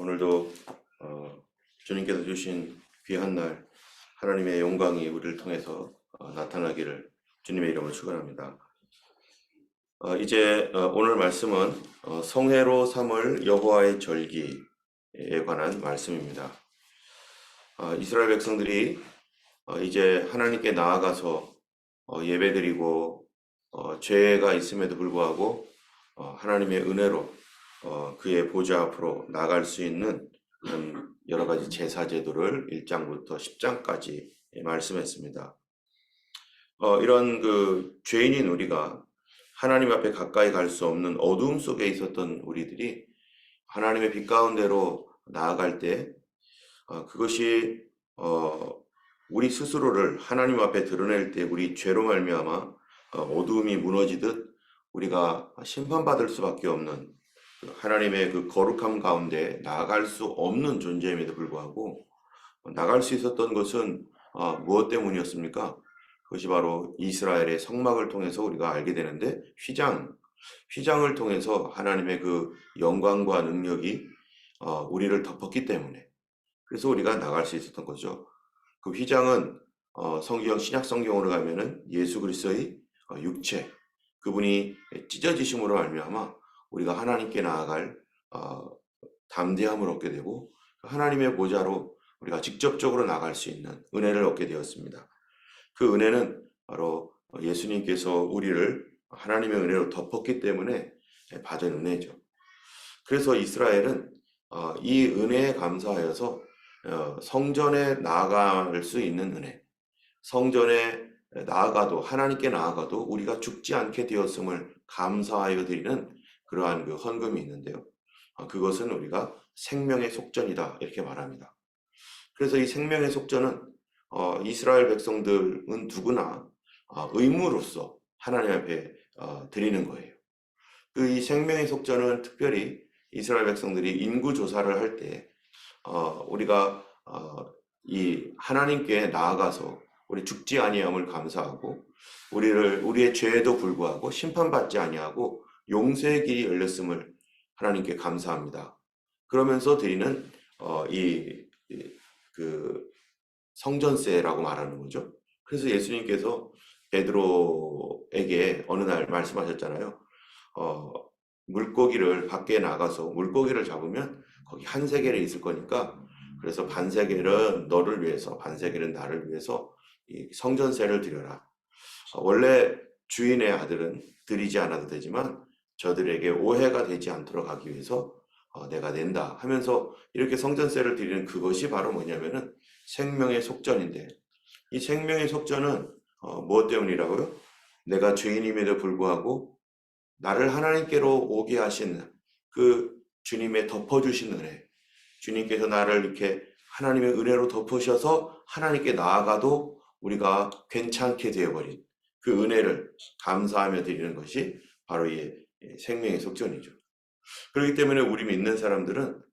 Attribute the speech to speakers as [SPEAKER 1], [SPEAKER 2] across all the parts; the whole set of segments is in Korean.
[SPEAKER 1] 오늘도 주님께서 주신 귀한 날 하나님의 영광이 우리를 통해서 나타나기를 주님의 이름으로 축원합니다. 이제 오늘 말씀은 성회로 삼을 여호와의 절기에 관한 말씀입니다. 이스라엘 백성들이 이제 하나님께 나아가서 예배드리고 죄가 있음에도 불구하고 하나님의 은혜로 그의 보좌 앞으로 나갈 수 있는 그런 여러 가지 제사 제도를 1장부터 10장까지 말씀했습니다. 이런 그 죄인인 우리가 하나님 앞에 가까이 갈 수 없는 어두움 속에 있었던 우리들이 하나님의 빛 가운데로 나아갈 때 그것이 우리 스스로를 하나님 앞에 드러낼 때 우리 죄로 말미암아 어두움이 무너지듯 우리가 심판받을 수밖에 없는 하나님의 그 거룩함 가운데 나아갈 수 없는 존재임에도 불구하고 나갈 수 있었던 것은 무엇 때문이었습니까? 그것이 바로 이스라엘의 성막을 통해서 우리가 알게 되는데 휘장을 통해서 하나님의 그 영광과 능력이 우리를 덮었기 때문에 그래서 우리가 나갈 수 있었던 거죠. 그 휘장은 성경 신약 성경으로 가면은 예수 그리스도의 육체 그분이 찢어지심으로 말미암아 우리가 하나님께 나아갈 담대함을 얻게 되고 하나님의 보좌로 우리가 직접적으로 나갈 수 있는 은혜를 얻게 되었습니다. 그 은혜는 바로 예수님께서 우리를 하나님의 은혜로 덮었기 때문에 받은 은혜죠. 그래서 이스라엘은 이 은혜에 감사하여서 성전에 나아갈 수 있는 은혜, 성전에 나아가도 하나님께 나아가도 우리가 죽지 않게 되었음을 감사하여 드리는 그러한 그 헌금이 있는데요. 그것은 우리가 생명의 속전이다 이렇게 말합니다. 그래서 이 생명의 속전은 이스라엘 백성들은 누구나 의무로서 하나님 앞에 드리는 거예요. 그 이 생명의 속전은 특별히 이스라엘 백성들이 인구 조사를 할 때 우리가 이 하나님께 나아가서 우리 죽지 아니함을 감사하고 우리의 죄에도 불구하고 심판받지 아니하고 용서의 길이 열렸음을 하나님께 감사합니다. 그러면서 드리는 그 성전세라고 말하는 거죠. 그래서 예수님께서 베드로에게 어느 날 말씀하셨잖아요. 물고기를 밖에 나가서 물고기를 잡으면 거기 한 세겔이 있을 거니까 그래서 반 세겔은 너를 위해서 반 세겔은 나를 위해서 이 성전세를 드려라. 원래 주인의 아들은 드리지 않아도 되지만 저들에게 오해가 되지 않도록 하기 위해서 내가 낸다 하면서 이렇게 성전세를 드리는 그것이 바로 뭐냐면은 생명의 속전인데 이 생명의 속전은 무엇 때문이라고요? 내가 죄인임에도 불구하고 나를 하나님께로 오게 하신 그 주님의 덮어주신 은혜, 주님께서 나를 이렇게 하나님의 은혜로 덮으셔서 하나님께 나아가도 우리가 괜찮게 되어버린 그 은혜를 감사하며 드리는 것이 바로 이 생명의 속전이죠. 그렇기 때문에 우리 믿는 사람들은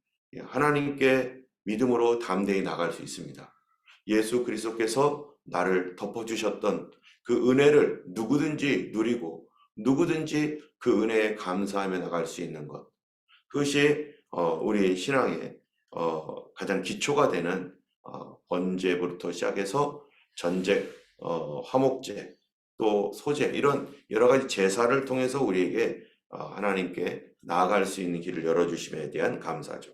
[SPEAKER 1] 하나님께 믿음으로 담대히 나갈 수 있습니다. 예수 그리스도께서 나를 덮어주셨던 그 은혜를 누구든지 누리고 누구든지 그 은혜에 감사하며 나갈 수 있는 것. 그것이 우리 신앙의 가장 기초가 되는 번제부터 시작해서 전제, 화목제, 또 소제 이런 여러 가지 제사를 통해서 우리에게 하나님께 나아갈 수 있는 길을 열어주심에 대한 감사죠.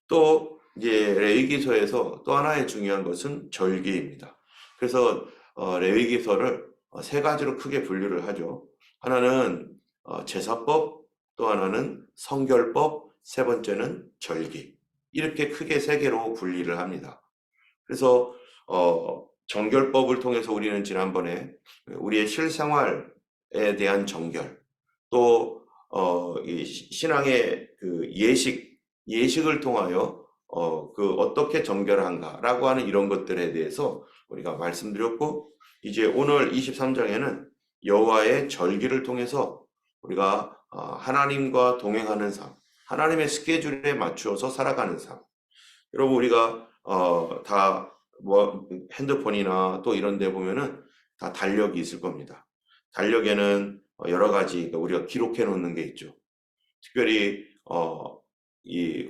[SPEAKER 1] 또 이제 레위기서에서 또 하나의 중요한 것은 절기입니다. 그래서 레위기서를 세 가지로 크게 분류를 하죠. 하나는 제사법, 또 하나는 성결법, 세 번째는 절기. 이렇게 크게 세 개로 분리를 합니다. 그래서 정결법을 통해서 우리는 지난번에 우리의 실생활에 대한 정결, 또 이 신앙의 그 예식을 통하여 그 어떻게 정결한가라고 하는 이런 것들에 대해서 우리가 말씀드렸고 이제 오늘 23장에는 여호와의 절기를 통해서 우리가 하나님과 동행하는 삶, 하나님의 스케줄에 맞추어서 살아가는 삶. 여러분 우리가 다 뭐 핸드폰이나 또 이런 데 보면은 다 달력이 있을 겁니다. 달력에는 여러 가지 우리가 기록해 놓는 게 있죠. 특별히 이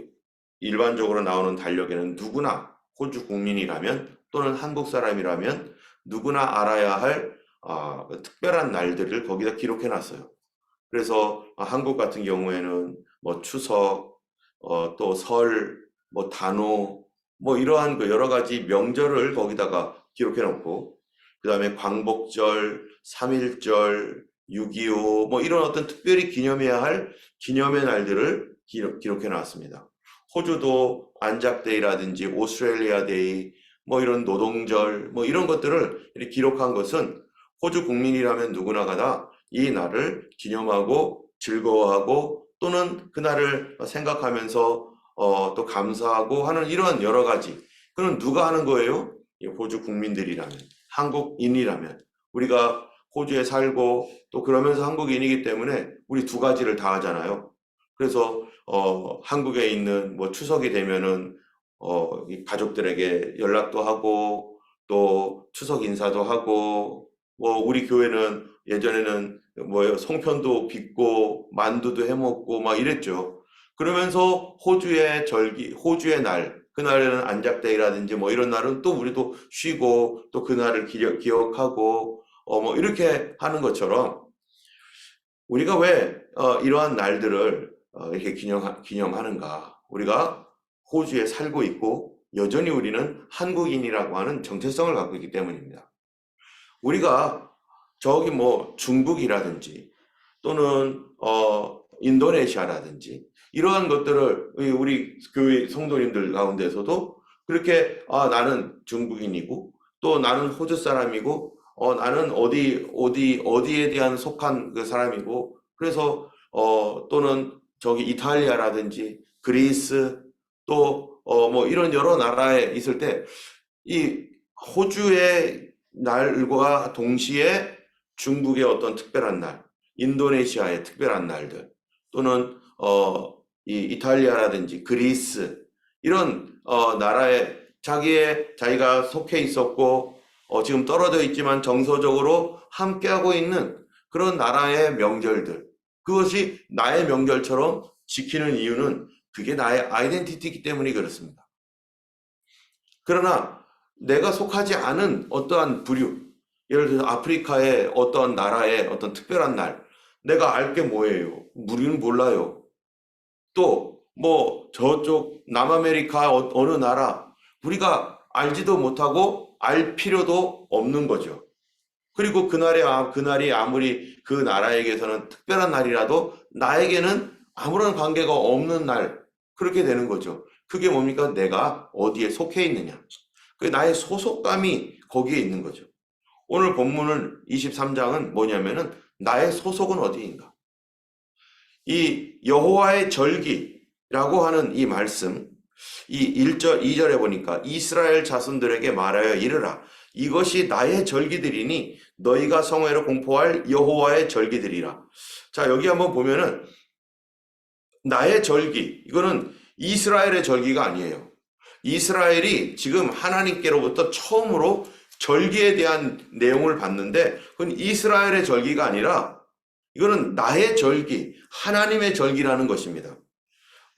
[SPEAKER 1] 일반적으로 나오는 달력에는 누구나 호주 국민이라면 또는 한국 사람이라면 누구나 알아야 할 특별한 날들을 거기다 기록해 놨어요. 그래서 한국 같은 경우에는 뭐 추석, 또 설, 뭐 단오, 뭐 이러한 그 여러 가지 명절을 거기다가 기록해 놓고, 그 다음에 광복절, 3.1절, 6.25, 뭐 이런 어떤 특별히 기념해야 할 기념의 날들을 기록해 놨습니다. 호주도 안작데이라든지 오스트레일리아 데이, 뭐 이런 노동절, 뭐 이런 것들을 이렇게 기록한 것은 호주 국민이라면 누구나가 다 이 날을 기념하고 즐거워하고 또는 그날을 생각하면서 또 감사하고 하는 이러한 여러 가지. 그건 누가 하는 거예요? 호주 국민들이라면, 한국인이라면. 우리가 호주에 살고 또 그러면서 한국인이기 때문에 우리 두 가지를 다 하잖아요. 그래서 한국에 있는 뭐 추석이 되면은 이 가족들에게 연락도 하고 또 추석 인사도 하고, 뭐 우리 교회는 예전에는 뭐 송편도 빚고 만두도 해 먹고 막 이랬죠. 그러면서 호주의 절기, 호주의 날, 그날에는 안작데이라든지 뭐 이런 날은 또 우리도 쉬고 또 그날을 기억하고 뭐 이렇게 하는 것처럼 우리가 왜 이러한 날들을 이렇게 기념하는가? 우리가 호주에 살고 있고 여전히 우리는 한국인이라고 하는 정체성을 갖고 있기 때문입니다. 우리가 저기 뭐 중국이라든지 또는 인도네시아라든지 이러한 것들을 우리 교회 성도님들 가운데서도 그렇게 나는 중국인이고 또 나는 호주 사람이고 나는 어디에 대한 속한 그 사람이고 그래서 또는 저기 이탈리아라든지 그리스 또 뭐 이런 여러 나라에 있을 때 이 호주의 날과 동시에 중국의 어떤 특별한 날, 인도네시아의 특별한 날들, 또는 이 이탈리아라든지 그리스 이런 나라에 자기가 속해 있었고 지금 떨어져 있지만 정서적으로 함께하고 있는 그런 나라의 명절들, 그것이 나의 명절처럼 지키는 이유는 그게 나의 아이덴티티이기 때문이 그렇습니다. 그러나 내가 속하지 않은 어떠한 부류, 예를 들어서 아프리카의 어떠한 나라의 어떤 특별한 날, 내가 알 게 뭐예요? 우리는 몰라요. 또 뭐 저쪽 남아메리카 어느 나라, 우리가 알지도 못하고 알 필요도 없는 거죠. 그리고 그날이 아무리 그 나라에게서는 특별한 날이라도 나에게는 아무런 관계가 없는 날, 그렇게 되는 거죠. 그게 뭡니까? 내가 어디에 속해 있느냐. 그 나의 소속감이 거기에 있는 거죠. 오늘 본문은 23장은 뭐냐면은 나의 소속은 어디인가? 이 여호와의 절기라고 하는 이 말씀, 이 1절, 2절에 보니까 이스라엘 자손들에게 말하여 이르라. 이것이 나의 절기들이니 너희가 성회로 공포할 여호와의 절기들이라. 자, 여기 한번 보면은 나의 절기, 이거는 이스라엘의 절기가 아니에요. 이스라엘이 지금 하나님께로부터 처음으로 절기에 대한 내용을 봤는데 그건 이스라엘의 절기가 아니라 이거는 나의 절기, 하나님의 절기라는 것입니다.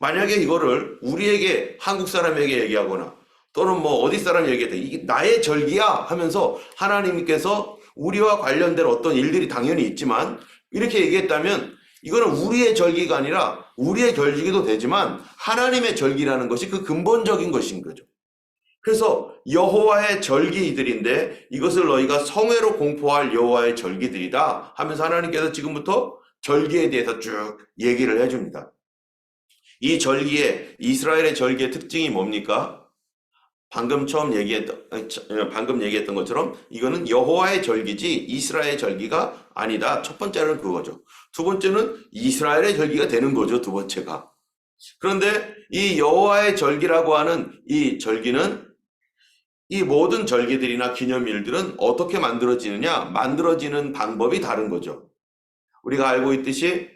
[SPEAKER 1] 만약에 이거를 우리에게 한국 사람에게 얘기하거나 또는 뭐 어디 사람 얘기할 때 이게 나의 절기야 하면서 하나님께서 우리와 관련된 어떤 일들이 당연히 있지만 이렇게 얘기했다면 이거는 우리의 절기가 아니라 우리의 절기도 되지만 하나님의 절기라는 것이 그 근본적인 것인 거죠. 그래서 여호와의 절기들인데 이것을 너희가 성회로 공포할 여호와의 절기들이다 하면서 하나님께서 지금부터 절기에 대해서 쭉 얘기를 해줍니다. 이 절기의 이스라엘의 절기의 특징이 뭡니까? 방금 얘기했던 것처럼 이거는 여호와의 절기지 이스라엘의 절기가 아니다. 첫 번째는 그거죠. 두 번째는 이스라엘의 절기가 되는 거죠. 두 번째가. 그런데 이 여호와의 절기라고 하는 이 절기는 이 모든 절기들이나 기념일들은 어떻게 만들어지느냐? 만들어지는 방법이 다른 거죠. 우리가 알고 있듯이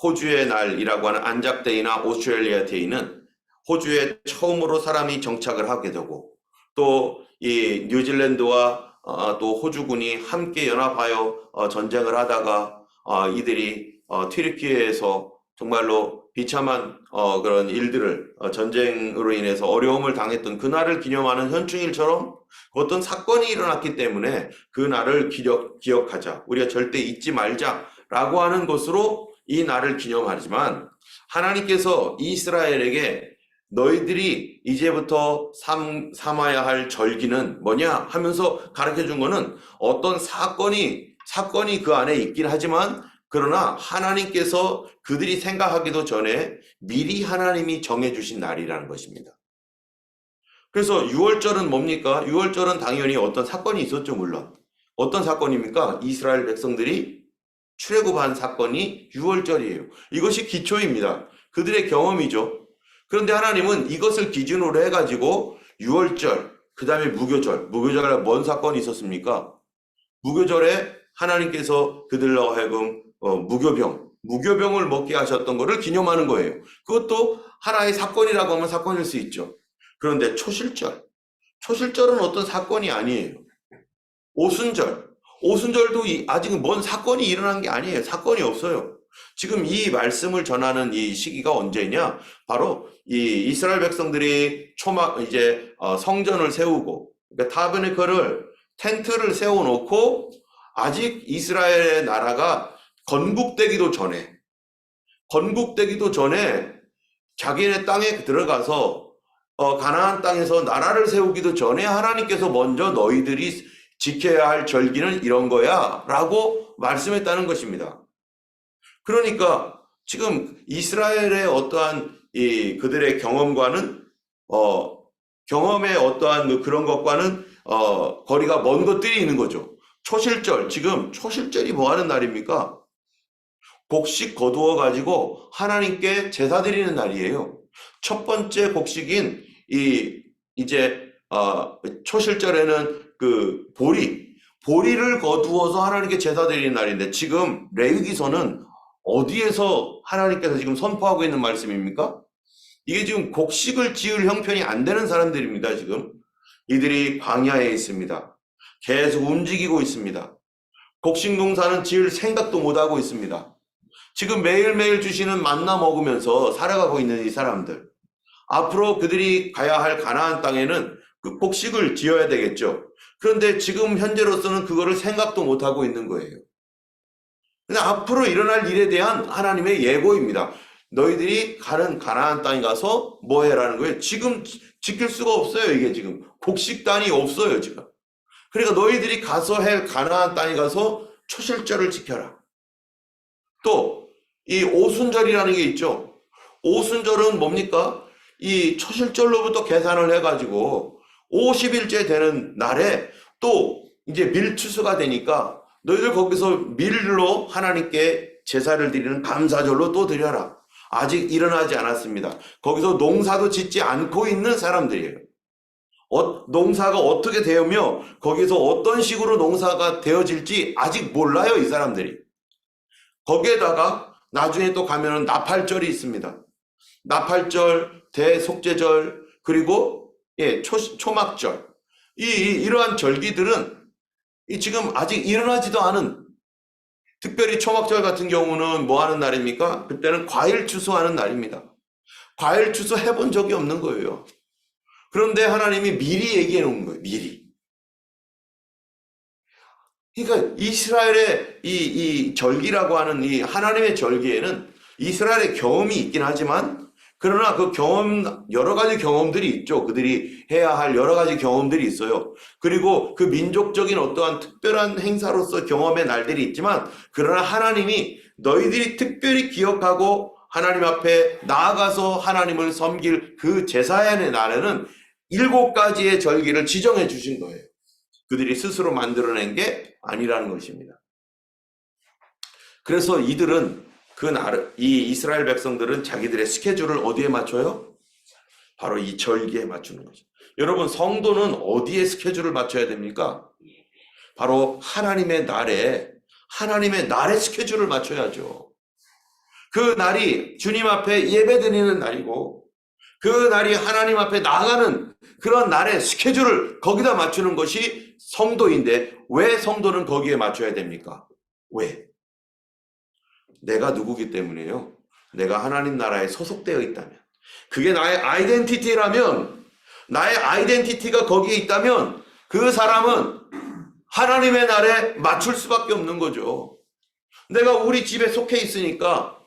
[SPEAKER 1] 호주의 날이라고 하는 안작데이나 오스트레일리아 데이는 호주에 처음으로 사람이 정착을 하게 되고 또 이 뉴질랜드와 또 호주군이 함께 연합하여 전쟁을 하다가 이들이 튀르키예에서 정말로 비참한 그런 일들을 전쟁으로 인해서 어려움을 당했던 그날을 기념하는 현충일처럼 어떤 사건이 일어났기 때문에 그날을 기억하자. 우리가 절대 잊지 말자라고 하는 것으로 이 날을 기념하지만 하나님께서 이스라엘에게 너희들이 이제부터 삼아야 할 절기는 뭐냐 하면서 가르쳐 준 거는 어떤 사건이 그 안에 있긴 하지만 그러나 하나님께서 그들이 생각하기도 전에 미리 하나님이 정해주신 날이라는 것입니다. 그래서 6월절은 뭡니까? 6월절은 당연히 어떤 사건이 있었죠, 물론. 어떤 사건입니까? 이스라엘 백성들이 출애굽한 사건이 6월절이에요. 이것이 기초입니다. 그들의 경험이죠. 그런데 하나님은 이것을 기준으로 해가지고 6월절, 그 다음에 무교절에 뭔 사건이 있었습니까? 무교절에 하나님께서 그들로 하여금 무교병을 먹게 하셨던 것을 기념하는 거예요. 그것도 하나의 사건이라고 하면 사건일 수 있죠. 그런데 초실절은 어떤 사건이 아니에요. 오순절도 아직은 뭔 사건이 일어난 게 아니에요. 사건이 없어요. 지금 이 말씀을 전하는 이 시기가 언제냐? 바로 이 이스라엘 백성들이 성전을 세우고, 그러니까 타버네클을 텐트를 세워놓고 아직 이스라엘의 나라가 건국되기도 전에 자기네 땅에 들어가서 가나안 땅에서 나라를 세우기도 전에 하나님께서 먼저 너희들이 지켜야 할 절기는 이런 거야 라고 말씀했다는 것입니다. 그러니까 지금 이스라엘의 어떠한 그들의 경험과는 경험의 어떠한 그런 것과는 거리가 먼 것들이 있는 거죠. 지금 초실절이 뭐 하는 날입니까? 곡식 거두어 가지고 하나님께 제사 드리는 날이에요. 첫 번째 곡식인 초실절에는 그 보리를 거두어서 하나님께 제사 드리는 날인데 지금 레위기서는 어디에서 하나님께서 지금 선포하고 있는 말씀입니까? 이게 지금 곡식을 지을 형편이 안 되는 사람들입니다. 지금 이들이 광야에 있습니다. 계속 움직이고 있습니다. 곡식 농사는 지을 생각도 못하고 있습니다. 지금 매일매일 주시는 만나 먹으면서 살아가고 있는 이 사람들, 앞으로 그들이 가야 할 가나안 땅에는 그 곡식을 지어야 되겠죠. 그런데 지금 현재로서는 그거를 생각도 못하고 있는 거예요. 근데 앞으로 일어날 일에 대한 하나님의 예고입니다. 너희들이 가는 가나안 땅에 가서 뭐 해라는 거예요. 지금 지킬 수가 없어요. 이게 지금 곡식단이 없어요. 지금. 그러니까 너희들이 가서 할 가나안 땅에 가서 초실절을 지켜라. 또 이 오순절이라는 게 있죠. 오순절은 뭡니까? 이 초실절로부터 계산을 해가지고 50일째 되는 날에 또 이제 밀추수가 되니까 너희들 거기서 밀로 하나님께 제사를 드리는 감사절로 또 드려라. 아직 일어나지 않았습니다. 거기서 농사도 짓지 않고 있는 사람들이에요. 농사가 어떻게 되며 거기서 어떤 식으로 농사가 되어질지 아직 몰라요, 이 사람들이. 거기에다가 나중에 또 가면은 나팔절이 있습니다. 나팔절, 대속죄절, 그리고 초막절. 이러한 절기들은 지금 아직 일어나지도 않은, 특별히 초막절 같은 경우는 뭐 하는 날입니까? 그때는 과일 추수하는 날입니다. 과일 추수 해본 적이 없는 거예요. 그런데 하나님이 미리 얘기해 놓은 거예요. 미리. 그러니까 이스라엘의 이 절기라고 하는 이 하나님의 절기에는 이스라엘의 경험이 있긴 하지만, 그러나 그 여러 가지 경험들이 있죠. 그들이 해야 할 여러 가지 경험들이 있어요. 그리고 그 민족적인 어떠한 특별한 행사로서 경험의 날들이 있지만, 그러나 하나님이 너희들이 특별히 기억하고 하나님 앞에 나아가서 하나님을 섬길 그 제사의 날에는 7가지의 절기를 지정해 주신 거예요. 그들이 스스로 만들어낸 게 아니라는 것입니다. 그래서 이들은 이 이스라엘 백성들은 자기들의 스케줄을 어디에 맞춰요? 바로 이 절기에 맞추는 거죠. 여러분, 성도는 어디에 스케줄을 맞춰야 됩니까? 바로 하나님의 날에 스케줄을 맞춰야죠. 그 날이 주님 앞에 예배드리는 날이고, 그 날이 하나님 앞에 나아가는 그런 날의 스케줄을 거기다 맞추는 것이 성도인데, 왜 성도는 거기에 맞춰야 됩니까? 왜? 내가 누구기 때문에요. 내가 하나님 나라에 소속되어 있다면, 그게 나의 아이덴티티라면, 나의 아이덴티티가 거기에 있다면 그 사람은 하나님의 나라에 맞출 수밖에 없는 거죠. 내가 우리 집에 속해 있으니까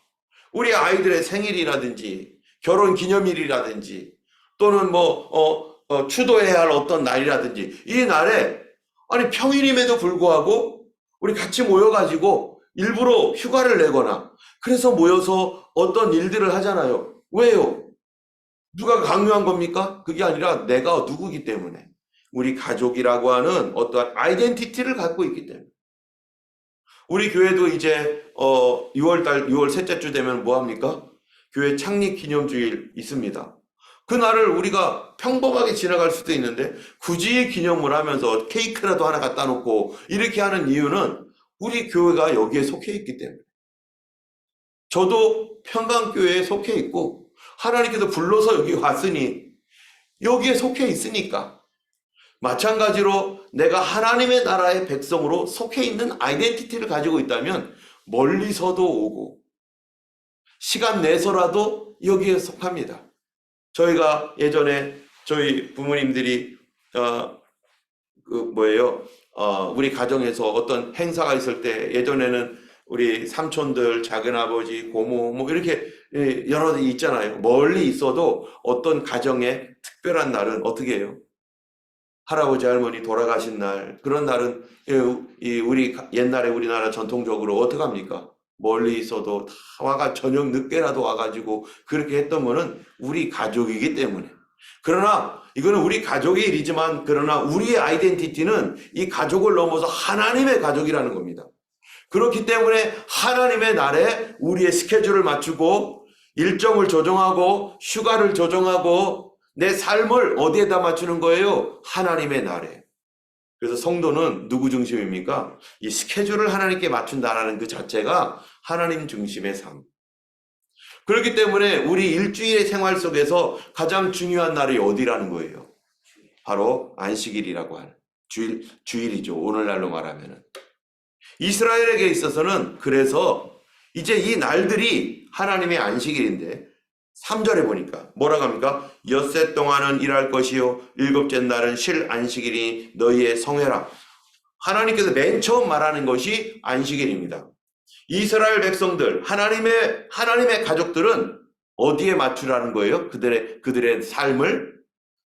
[SPEAKER 1] 우리 아이들의 생일이라든지 결혼 기념일이라든지 또는 추도해야 할 어떤 날이라든지 이 날에 아니 평일임에도 불구하고 우리 같이 모여가지고 일부러 휴가를 내거나 그래서 모여서 어떤 일들을 하잖아요. 왜요? 누가 강요한 겁니까? 그게 아니라 내가 누구기 때문에 우리 가족이라고 하는 어떠한 아이덴티티를 갖고 있기 때문에 우리 교회도 이제 6월 셋째 주 되면 뭐 합니까? 교회 창립 기념주일 있습니다. 그날을 우리가 평범하게 지나갈 수도 있는데 굳이 기념을 하면서 케이크라도 하나 갖다 놓고 이렇게 하는 이유는 우리 교회가 여기에 속해 있기 때문에. 저도 평강교회에 속해 있고 하나님께서 불러서 여기 왔으니 여기에 속해 있으니까 마찬가지로 내가 하나님의 나라의 백성으로 속해 있는 아이덴티티를 가지고 있다면 멀리서도 오고 시간 내서라도 여기에 속합니다. 저희가 예전에 저희 부모님들이 우리 가정에서 어떤 행사가 있을 때 예전에는 우리 삼촌들, 작은아버지, 고모 이렇게 여러 있잖아요. 멀리 있어도 어떤 가정의 특별한 날은 어떻게 해요? 할아버지 할머니 돌아가신 날 그런 날은 우리 옛날에 우리나라 전통적으로 어떻게 합니까? 멀리 있어도 다 와가 저녁 늦게라도 와가지고 그렇게 했던 거는 우리 가족이기 때문에. 그러나 이거는 우리 가족의 일이지만 그러나 우리의 아이덴티티는 이 가족을 넘어서 하나님의 가족이라는 겁니다. 그렇기 때문에 하나님의 날에 우리의 스케줄을 맞추고 일정을 조정하고 휴가를 조정하고 내 삶을 어디에다 맞추는 거예요? 하나님의 날에. 그래서 성도는 누구 중심입니까? 이 스케줄을 하나님께 맞춘다라는 그 자체가 하나님 중심의 삶. 그렇기 때문에 우리 일주일의 생활 속에서 가장 중요한 날이 어디라는 거예요? 바로 안식일이라고 하는 주일이죠. 오늘날로 말하면은. 이스라엘에게 있어서는 그래서 이제 이 날들이 하나님의 안식일인데 3절에 보니까 뭐라고 합니까? 엿새 동안은 일할 것이요 일곱째 날은 쉴 안식일이 너희의 성회라. 하나님께서 맨 처음 말하는 것이 안식일입니다. 이스라엘 백성들 하나님의 가족들은 어디에 맞추라는 거예요? 그들의 삶을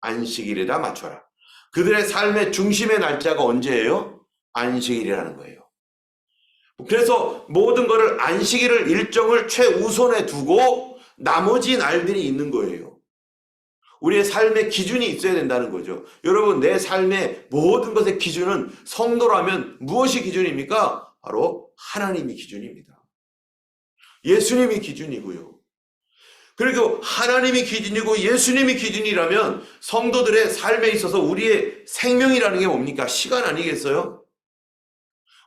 [SPEAKER 1] 안식일에다 맞춰라. 그들의 삶의 중심의 날짜가 언제예요? 안식일이라는 거예요. 그래서 모든 것을 안식일을 일정을 최우선에 두고 나머지 날들이 있는 거예요. 우리의 삶의 기준이 있어야 된다는 거죠. 여러분, 내 삶의 모든 것의 기준은 성도라면 무엇이 기준입니까? 바로 하나님이 기준입니다. 예수님이 기준이고요. 그리고 하나님이 기준이고 예수님이 기준이라면 성도들의 삶에 있어서 우리의 생명이라는 게 뭡니까? 시간 아니겠어요?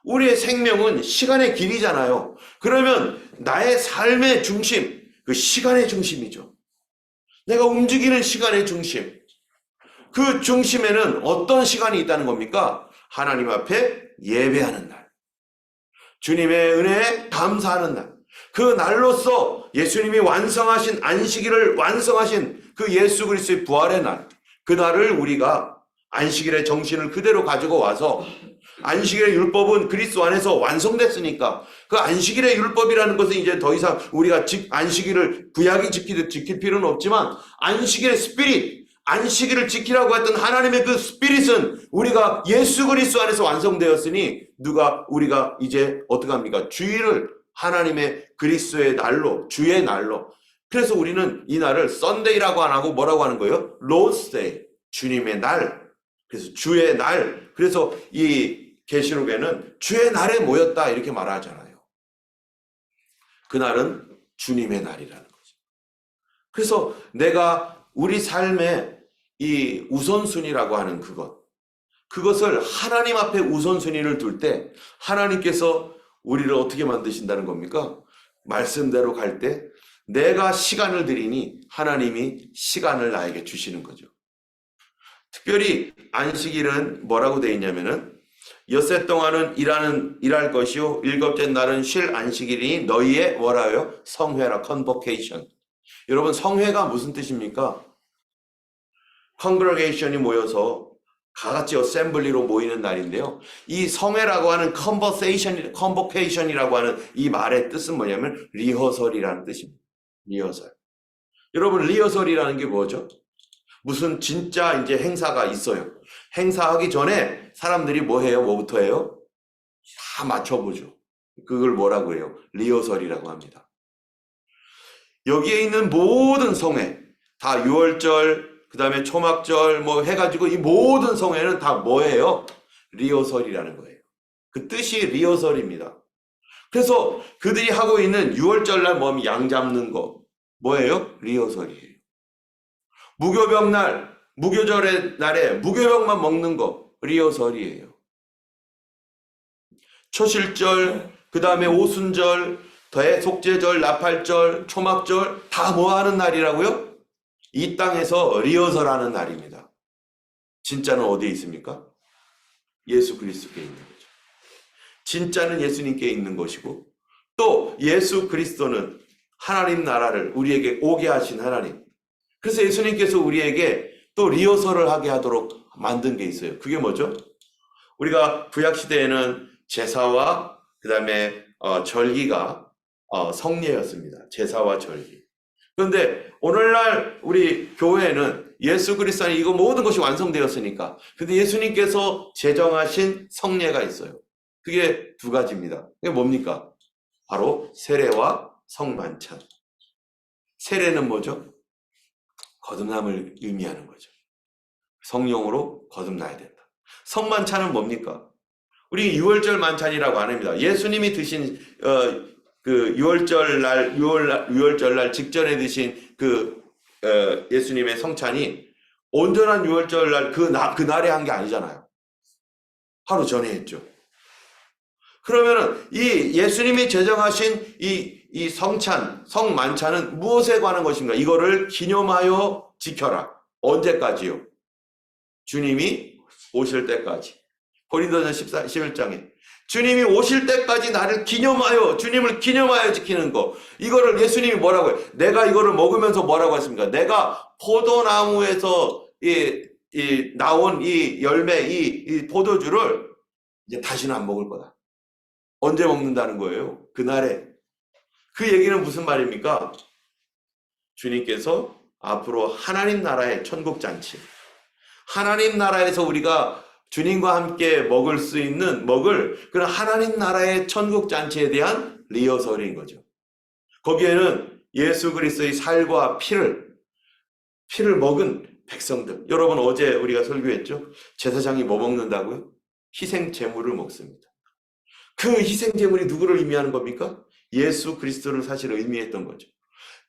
[SPEAKER 1] 우리의 생명은 시간의 길이잖아요. 그러면 나의 삶의 중심, 그 시간의 중심이죠. 내가 움직이는 시간의 중심. 그 중심에는 어떤 시간이 있다는 겁니까? 하나님 앞에 예배하는 날. 주님의 은혜에 감사하는 날. 그 날로서 예수님이 완성하신 안식일을 완성하신 그 예수 그리스도의 부활의 날. 그 날을 우리가 안식일의 정신을 그대로 가지고 와서 안식일의 율법은 그리스도 안에서 완성됐으니까 그 안식일의 율법이라는 것은 이제 더 이상 우리가 안식일을 구약이 지키듯 지킬 필요는 없지만 안식일의 스피릿, 안식일을 지키라고 했던 하나님의 그 스피릿은 우리가 예수 그리스도 안에서 완성되었으니 우리가 이제 어떻게 합니까? 주일을 하나님의 그리스도의 날로, 주의 날로. 그래서 우리는 이 날을 썬데이라고 안 하고 뭐라고 하는 거예요? 로스데이, 주님의 날. 그래서 주의 날. 그래서 이 계시록에는 주의 날에 모였다 이렇게 말하잖아요. 그날은 주님의 날이라는 거죠. 그래서 내가 우리 삶의 이 우선순위라고 하는 그것을 하나님 앞에 우선순위를 둘 때 하나님께서 우리를 어떻게 만드신다는 겁니까? 말씀대로 갈 때 내가 시간을 드리니 하나님이 시간을 나에게 주시는 거죠. 특별히 안식일은 뭐라고 되어 있냐면은 엿새 동안은 일할 것이요 일곱째 날은 쉴 안식일이니 너희의 뭐라요? 성회라, convocation. 여러분, 성회가 무슨 뜻입니까? congregation이 모여서 다같이 어셈블리로 모이는 날인데요. 이 성회라고 하는 convocation이라고 하는 이 말의 뜻은 뭐냐면 리허설이라는 뜻입니다. 리허설. 여러분, 리허설이라는 게 뭐죠? 무슨 진짜 이제 행사가 있어요. 행사하기 전에 사람들이 뭐 해요? 뭐부터 해요? 다 맞춰보죠. 그걸 뭐라고 해요? 리허설이라고 합니다. 여기에 있는 모든 성회, 다 유월절, 그 다음에 초막절 뭐 해가지고 이 모든 성회는 다 뭐예요? 리허설이라는 거예요. 그 뜻이 리허설입니다. 그래서 그들이 하고 있는 유월절날 뭐 양 잡는 거 뭐예요? 리허설이에요. 무교병날, 무교절의 날에 무교병만 먹는 거 리허설이에요. 초실절, 그 다음에 오순절, 대속죄절, 나팔절, 초막절 다 뭐 하는 날이라고요? 이 땅에서 리허설하는 날입니다. 진짜는 어디에 있습니까? 예수 그리스도께 있는 거죠. 진짜는 예수님께 있는 것이고 또 예수 그리스도는 하나님 나라를 우리에게 오게 하신 하나님. 그래서 예수님께서 우리에게 또 리허설을 하게 하도록 만든 게 있어요. 그게 뭐죠? 우리가 구약시대에는 제사와 그 다음에 절기가 성례였습니다. 제사와 절기. 그런데 오늘날 우리 교회는 예수 그리스도 안에 이거 모든 것이 완성되었으니까. 근데 예수님께서 제정하신 성례가 있어요. 그게 두 가지입니다. 그게 뭡니까? 바로 세례와 성만찬. 세례는 뭐죠? 거듭남을 의미하는 거죠. 성령으로 거듭나야 된다. 성만찬은 뭡니까? 우리 유월절 만찬이라고 안 합니다. 예수님이 드신 그 유월절 날 직전에 드신 그 예수님의 성찬이 온전한 유월절 날 그날에 한 게 아니잖아요. 하루 전에 했죠. 그러면은 이 예수님이 제정하신 이 성찬, 성만찬은 무엇에 관한 것인가? 이거를 기념하여 지켜라. 언제까지요? 주님이 오실 때까지. 고린도전서 11장에 주님이 오실 때까지 나를 기념하여, 주님을 기념하여 지키는 거. 이거를 예수님이 뭐라고 해요? 내가 이거를 먹으면서 뭐라고 했습니까? 내가 포도나무에서 나온 이 열매, 이 포도주를 이제 다시는 안 먹을 거다. 언제 먹는다는 거예요? 그날에. 그 얘기는 무슨 말입니까? 주님께서 앞으로 하나님 나라의 천국잔치, 하나님 나라에서 우리가 주님과 함께 먹을 수 있는 그런 하나님 나라의 천국잔치에 대한 리허설인 거죠. 거기에는 예수 그리스도의 살과 피를 먹은 백성들. 여러분, 어제 우리가 설교했죠? 제사장이 뭐 먹는다고요? 희생 제물을 먹습니다. 그 희생 제물이 누구를 의미하는 겁니까? 예수 그리스도를 사실 의미했던 거죠.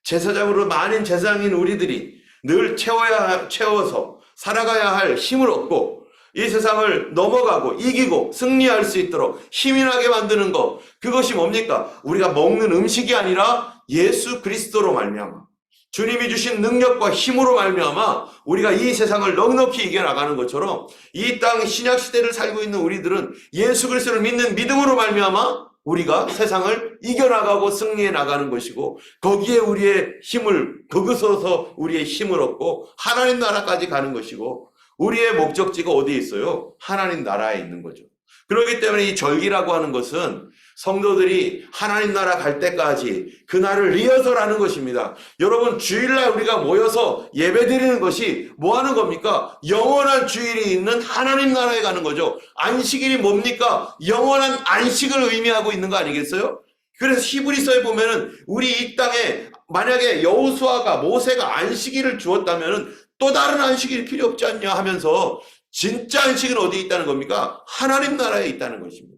[SPEAKER 1] 제사장으로 많은 제사장인 우리들이 늘 채워서 살아가야 할 힘을 얻고 이 세상을 넘어가고 이기고 승리할 수 있도록 힘이 나게 만드는 것, 그것이 뭡니까? 우리가 먹는 음식이 아니라 예수 그리스도로 말미암아 주님이 주신 능력과 힘으로 말미암아 우리가 이 세상을 넉넉히 이겨나가는 것처럼 이 땅 신약시대를 살고 있는 우리들은 예수 그리스도를 믿는 믿음으로 말미암아 우리가 세상을 이겨나가고 승리해 나가는 것이고 거기에 우리의 힘을, 거기서서 우리의 힘을 얻고 하나님 나라까지 가는 것이고 우리의 목적지가 어디에 있어요? 하나님 나라에 있는 거죠. 그렇기 때문에 이 절기라고 하는 것은 성도들이 하나님 나라 갈 때까지 그날을 리허설하는 것입니다. 여러분, 주일날 우리가 모여서 예배드리는 것이 뭐 하는 겁니까? 영원한 주일이 있는 하나님 나라에 가는 거죠. 안식일이 뭡니까? 영원한 안식을 의미하고 있는 거 아니겠어요? 그래서 히브리서에 보면은 우리 이 땅에 만약에 여호수아가 모세가 안식일을 주었다면은 또 다른 안식일이 필요 없지 않냐 하면서 진짜 안식은 어디에 있다는 겁니까? 하나님 나라에 있다는 것입니다.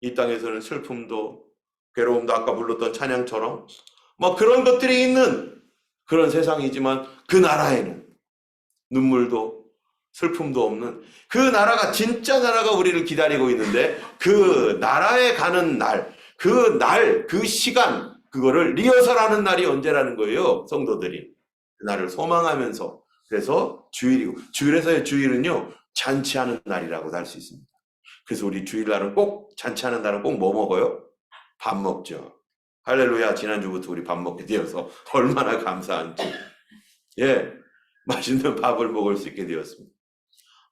[SPEAKER 1] 이 땅에서는 슬픔도 괴로움도 아까 불렀던 찬양처럼 막 그런 것들이 있는 그런 세상이지만 그 나라에는 눈물도 슬픔도 없는 그 나라가, 진짜 나라가 우리를 기다리고 있는데 그 나라에 가는 날, 그 시간, 그거를 리허설하는 날이 언제라는 거예요, 성도들이. 그날을 소망하면서. 그래서 주일이고, 주일에서의 주일은요 잔치하는 날이라고 할 수 있습니다. 그래서 우리 주일날은 꼭 잔치하는 날은 꼭 뭐 먹어요? 밥 먹죠. 할렐루야. 지난주부터 우리 밥 먹게 되어서 얼마나 감사한지. 예, 맛있는 밥을 먹을 수 있게 되었습니다.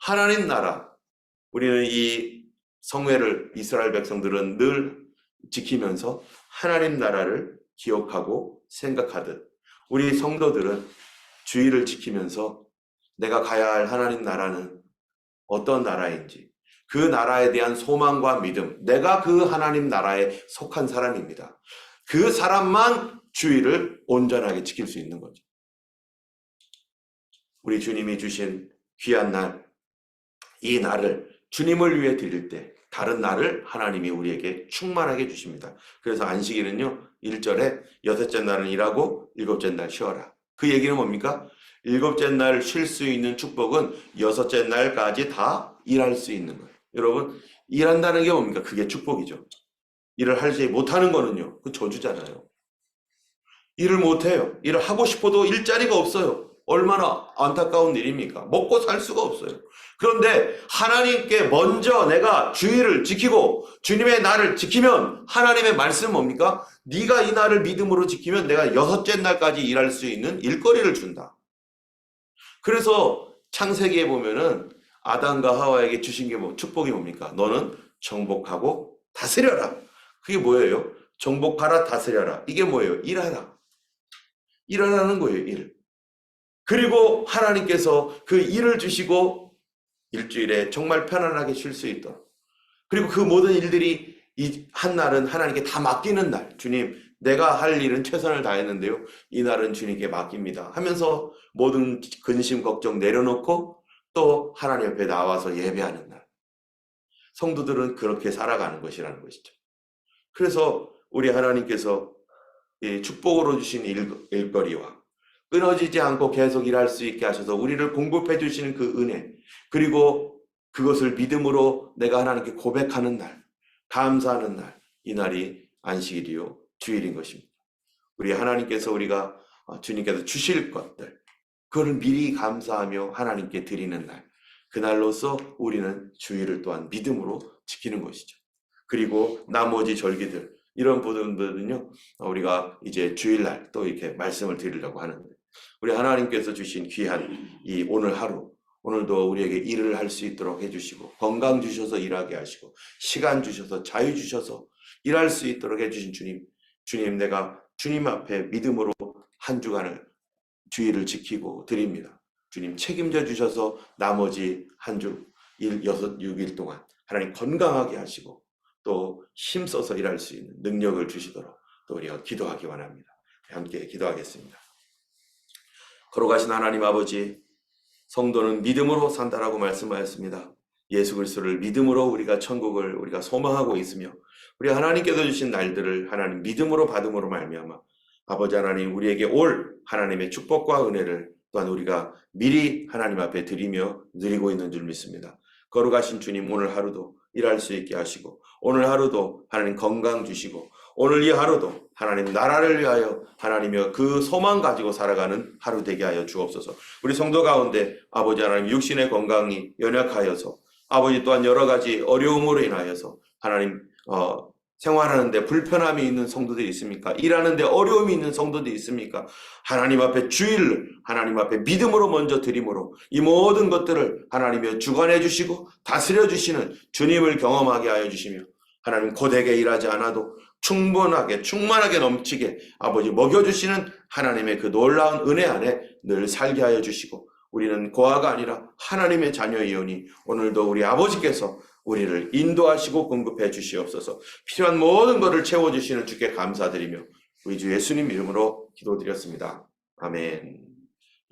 [SPEAKER 1] 하나님 나라, 우리는 이 성회를 이스라엘 백성들은 늘 지키면서 하나님 나라를 기억하고 생각하듯 우리 성도들은 주의를 지키면서 내가 가야 할 하나님 나라는 어떤 나라인지, 그 나라에 대한 소망과 믿음, 내가 그 하나님 나라에 속한 사람입니다. 그 사람만 주의를 온전하게 지킬 수 있는 거죠. 우리 주님이 주신 귀한 날, 이 날을 주님을 위해 드릴 때 다른 날을 하나님이 우리에게 충만하게 주십니다. 그래서 안식일은요, 1절에 여섯째 날은 일하고 일곱째 날 쉬어라. 그 얘기는 뭡니까? 일곱째 날 쉴 수 있는 축복은 여섯째 날까지 다 일할 수 있는 거예요. 여러분, 일한다는 게 뭡니까? 그게 축복이죠. 일을 하지 못하는 거는요, 그 저주잖아요. 일을 못해요. 일을 하고 싶어도 일자리가 없어요. 얼마나 안타까운 일입니까? 먹고 살 수가 없어요. 그런데 하나님께 먼저 내가 주의를 지키고 주님의 날을 지키면 하나님의 말씀은 뭡니까? 네가 이 날을 믿음으로 지키면 내가 여섯째 날까지 일할 수 있는 일거리를 준다. 그래서 창세기에 보면은 아담과 하와에게 주신 게 축복이 뭡니까? 너는 정복하고 다스려라. 그게 뭐예요? 정복하라, 다스려라. 이게 뭐예요? 일하라. 일하라는 거예요, 일. 그리고 하나님께서 그 일을 주시고 일주일에 정말 편안하게 쉴 수 있도록. 그리고 그 모든 일들이 이 한 날은 하나님께 다 맡기는 날. 주님, 내가 할 일은 최선을 다했는데요. 이 날은 주님께 맡깁니다. 하면서 모든 근심, 걱정 내려놓고 또 하나님 옆에 나와서 예배하는 날. 성도들은 그렇게 살아가는 것이라는 것이죠. 그래서 우리 하나님께서 이 축복으로 주신 일거리와 끊어지지 않고 계속 일할 수 있게 하셔서 우리를 공급해 주시는 그 은혜, 그리고 그것을 믿음으로 내가 하나님께 고백하는 날, 감사하는 날, 이 날이 안식일이요 주일인 것입니다. 우리 하나님께서 우리가 주님께서 주실 것들, 그걸 미리 감사하며 하나님께 드리는 날, 그날로서 우리는 주일을 또한 믿음으로 지키는 것이죠. 그리고 나머지 절기들, 이런 부분들은요, 우리가 이제 주일날 또 이렇게 말씀을 드리려고 하는데, 우리 하나님께서 주신 귀한 이 오늘 하루, 오늘도 우리에게 일을 할 수 있도록 해주시고, 건강 주셔서 일하게 하시고, 시간 주셔서, 자유 주셔서 일할 수 있도록 해주신 주님, 내가 주님 앞에 믿음으로 한 주간을 주일을 지키고 드립니다. 주님 책임져 주셔서 나머지 한 주, 6일 동안 하나님 건강하게 하시고 또 힘써서 일할 수 있는 능력을 주시도록 또 우리가 기도하기 원합니다. 함께 기도하겠습니다. 걸어가신 하나님 아버지, 성도는 믿음으로 산다라고 말씀하였습니다. 예수 그리스도를 믿음으로 우리가 천국을 우리가 소망하고 있으며 우리 하나님께서 주신 날들을 하나님 믿음으로 받음으로 말미암아 아버지 하나님 우리에게 올 하나님의 축복과 은혜를 또한 우리가 미리 하나님 앞에 드리며 누리고 있는 줄 믿습니다. 걸어가신 주님, 오늘 하루도 일할 수 있게 하시고 오늘 하루도 하나님 건강 주시고 오늘 이 하루도 하나님 나라를 위하여 하나님의 그 소망 가지고 살아가는 하루 되게 하여 주옵소서. 우리 성도 가운데 아버지 하나님 육신의 건강이 연약하여서 아버지 또한 여러 가지 어려움으로 인하여서 하나님 생활하는데 불편함이 있는 성도들이 있습니까? 일하는데 어려움이 있는 성도들이 있습니까? 하나님 앞에 주일을 하나님 앞에 믿음으로 먼저 드림으로 이 모든 것들을 하나님이 주관해 주시고 다스려 주시는 주님을 경험하게 하여 주시며 하나님 고되게 일하지 않아도 충만하게 넘치게 아버지 먹여주시는 하나님의 그 놀라운 은혜 안에 늘 살게 하여 주시고 우리는 고아가 아니라 하나님의 자녀이오니 오늘도 우리 아버지께서 우리를 인도하시고 공급해 주시옵소서. 필요한 모든 것을 채워주시는 주께 감사드리며 우리 주 예수님 이름으로 기도드렸습니다. 아멘.